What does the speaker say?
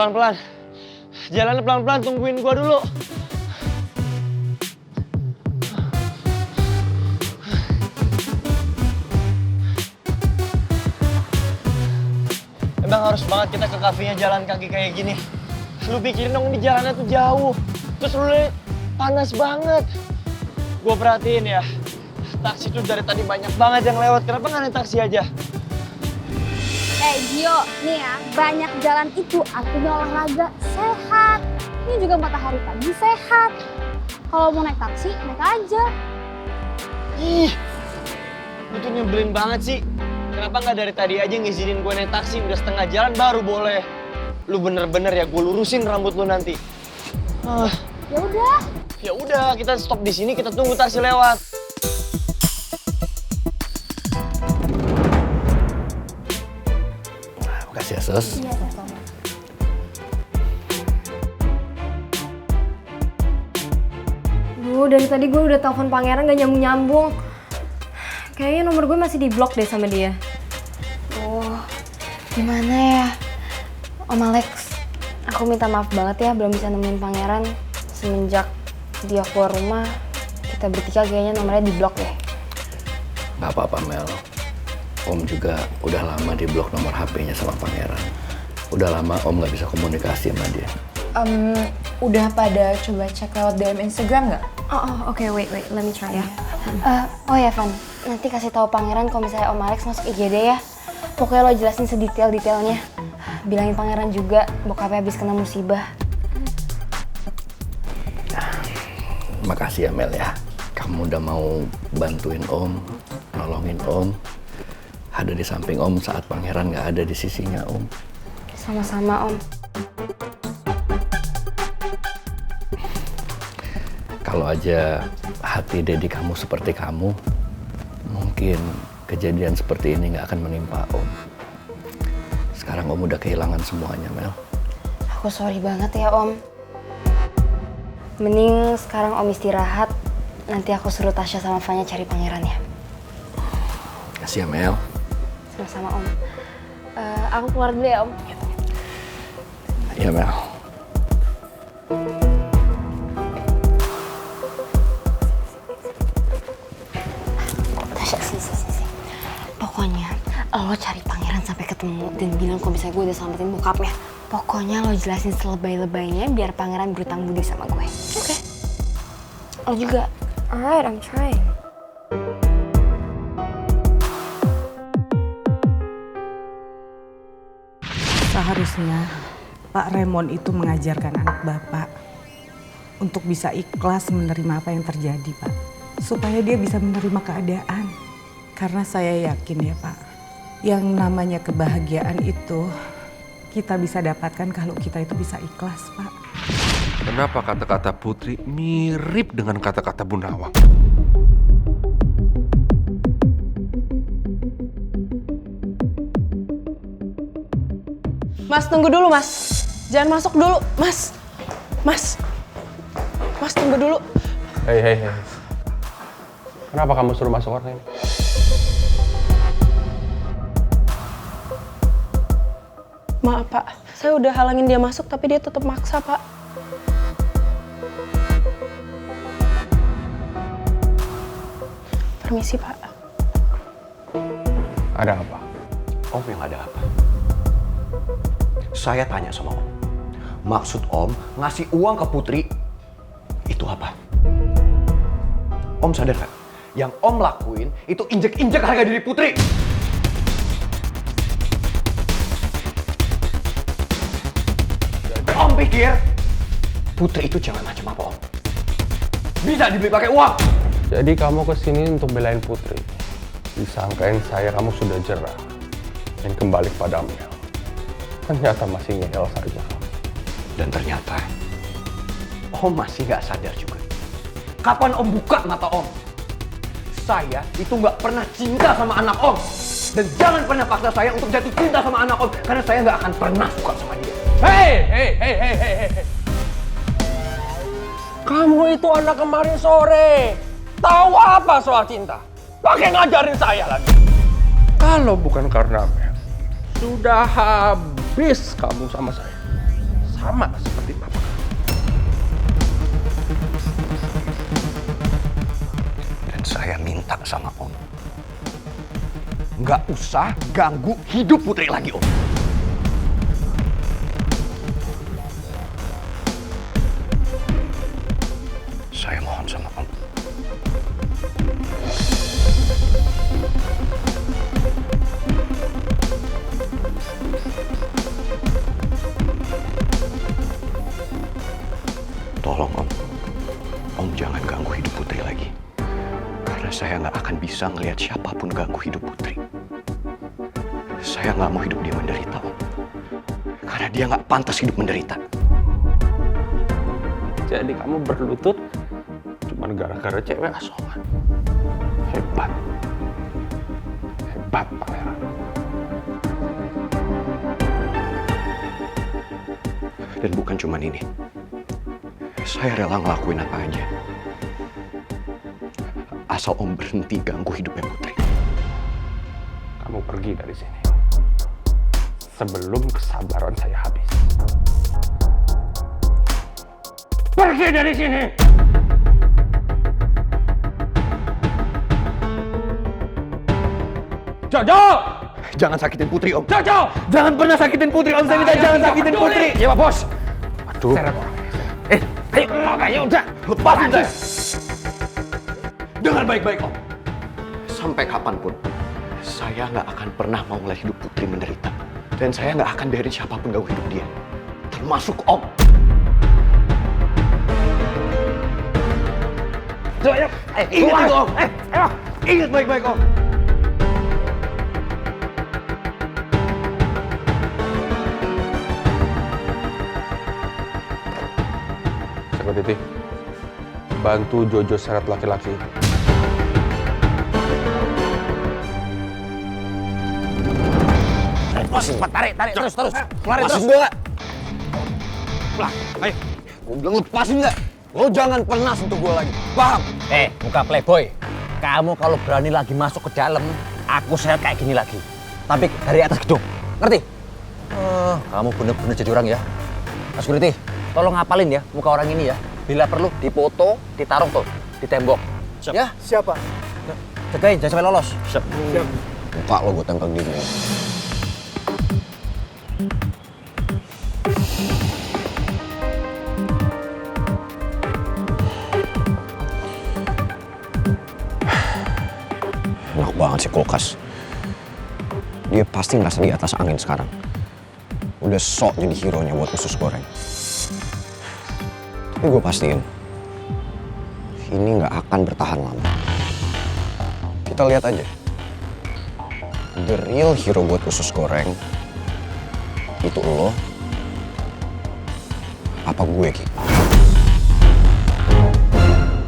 Pelan-pelan. Jalannya pelan-pelan, tungguin gua dulu. Emang harus banget kita ke kafenya jalan kaki kayak gini. Lu pikirin dong, ini jalannya tuh jauh. Terus lu liat, panas banget. Gua perhatiin ya, taksi tuh dari tadi banyak banget yang lewat. Kenapa nggak naik taksi aja? Gio, nih ya, banyak jalan itu artinya olahraga sehat. Ini juga matahari pagi sehat. Kalau mau naik taksi, naik aja. Ih, lu tuh nyebelin banget sih. Kenapa nggak dari tadi aja ngizinin gue naik taksi, udah setengah jalan baru boleh. Lu bener-bener ya, gue lurusin rambut lu nanti. Ya udah. Ya udah, kita stop di sini, kita tunggu taksi lewat. Makasih ya, Sus. Iya, sama. Dari tadi gue udah telepon pangeran gak nyambung-nyambung. Kayaknya nomor gue masih di-block deh sama dia. Gimana ya? Om Alex, aku minta maaf banget ya belum bisa nemuin pangeran. Semenjak dia keluar rumah, kita bertiga kayaknya nomornya di-block deh. Gak apa-apa, Mel. Om juga udah lama di-block nomor HP-nya sama pangeran. Udah lama Om gak bisa komunikasi sama dia. Udah pada coba cek lewat DM Instagram nggak? Oke, wait, let me try ya. Oh ya, Van, nanti kasih tahu pangeran kalau misalnya Om Alex masuk IGD ya. Pokoknya lo jelasin sedetail-detailnya. Bilangin pangeran juga bokapnya habis kena musibah. Makasih ya, Mel ya. Kamu udah mau bantuin Om, nolongin Om. Ada di samping Om saat pangeran gak ada di sisinya Om. Sama-sama, Om. Kalau aja hati Dedi kamu seperti kamu, mungkin kejadian seperti ini gak akan menimpa Om. Sekarang Om udah kehilangan semuanya, Mel. Aku sorry banget ya, Om. Mending sekarang Om istirahat. Nanti aku suruh Tasya sama Vanya cari pangeran ya. Kasih ya, Mel. Sama-sama, Om. Aku keluar dulu ya, Om. Iya, Mel. Tasya, sini. Pokoknya lo cari pangeran sampai ketemu dan bilang kalau misalnya gue udah selamatin bokapnya. Pokoknya lo jelasin selebay-lebaynya biar pangeran berutang budi sama gue. Oke? Lo juga. Alright, I'm trying. Seharusnya Pak Raymond itu mengajarkan anak Bapak untuk bisa ikhlas menerima apa yang terjadi, Pak. Supaya dia bisa menerima keadaan. Karena saya yakin ya, Pak, yang namanya kebahagiaan itu kita bisa dapatkan kalau kita itu bisa ikhlas, Pak. Kenapa kata-kata Putri mirip dengan kata-kata Bu Nawang? Mas, tunggu dulu, Mas. Jangan masuk dulu, Mas. Mas, tunggu dulu. Hei. Kenapa kamu suruh masuk orang ini? Maaf, Pak. Saya udah halangin dia masuk, tapi dia tetap maksa, Pak. Permisi, Pak. Ada apa? Om yang ada apa? Saya tanya sama Om. Maksud Om ngasih uang ke Putri itu apa? Om sadar gak? Yang Om lakuin itu injek-injek harga diri Putri. Om pikir Putri itu jangan macam apa Om? Bisa dibeli pakai uang. Jadi kamu kesini untuk belain Putri. Disangkain saya kamu sudah jerah dan kembali pada Mel. Ternyata masih ngeyel saja. Dan ternyata Om masih gak sadar juga. Kapan Om buka mata Om? Saya itu gak pernah cinta sama anak Om. Dan jangan pernah paksa saya untuk jatuh cinta sama anak Om. Karena saya gak akan pernah suka sama dia. Hei. Kamu itu anak kemarin sore. Tahu apa soal cinta? Pakai ngajarin saya lagi. Kalau bukan karena Mel, sudah habis kamu sama saya. sama seperti papa kamu. Dan saya minta sama Om, nggak usah ganggu hidup Putri lagi, Om. Saya mohon sama Om. Tolong Om jangan ganggu hidup Putri lagi. Karena saya nggak akan bisa ngelihat siapapun ganggu hidup Putri. Saya nggak mau hidup dia menderita, Om. Karena dia nggak pantas hidup menderita. Jadi kamu berlutut cuma gara-gara cewek asongan. Hebat. Hebat, Pangeran. Dan bukan cuma ini. Saya rela ngelakuin apa aja. Asal Om berhenti ganggu hidupnya Putri. Kamu pergi dari sini sebelum kesabaran saya habis. Pergi dari sini! Jojo! Jangan sakitin Putri, Om. Jojo! Jangan pernah sakitin Putri, Om. Saya minta jangan sakitin Putri. Iya, Pak Bos. Aduh. Ayo udah. Lepasin saya. Dengar baik-baik, Om. Sampai kapanpun, saya nggak akan pernah mau ngeliat hidup Putri menderita. Dan saya nggak akan biarin siapapun ganggu hidup dia. Termasuk Om. Ayo, ingat itu, Om. Ingat baik-baik, Om. Security, bantu Jojo seret laki-laki. Tarik, terus. Kelarin terus. Enggak. Lah, ayo. Gue bilang lepasin nggak? Lo jangan pernah sentuh gue lagi. Paham? Muka playboy. Kamu kalau berani lagi masuk ke dalam, aku seret kayak gini lagi. Tapi dari atas gedung. Ngerti? Kamu bener-bener jadi orang ya. Mas Security, tolong ngapalin ya muka orang ini ya. Bila perlu dipoto, ditaruh tuh di tembok. Siap. Ya? Siapa? Jagain, jangan sampai lolos. Siap. Muka lo gue tempel gini. Enak banget sih kulkas. Dia pasti ngerasa di atas angin sekarang. Udah sok jadi hero-nya buat usus goreng. Tapi gue pastiin, ini nggak akan bertahan lama. Kita lihat aja. The real hero buat usus goreng, itu lo, apa gue, Ki?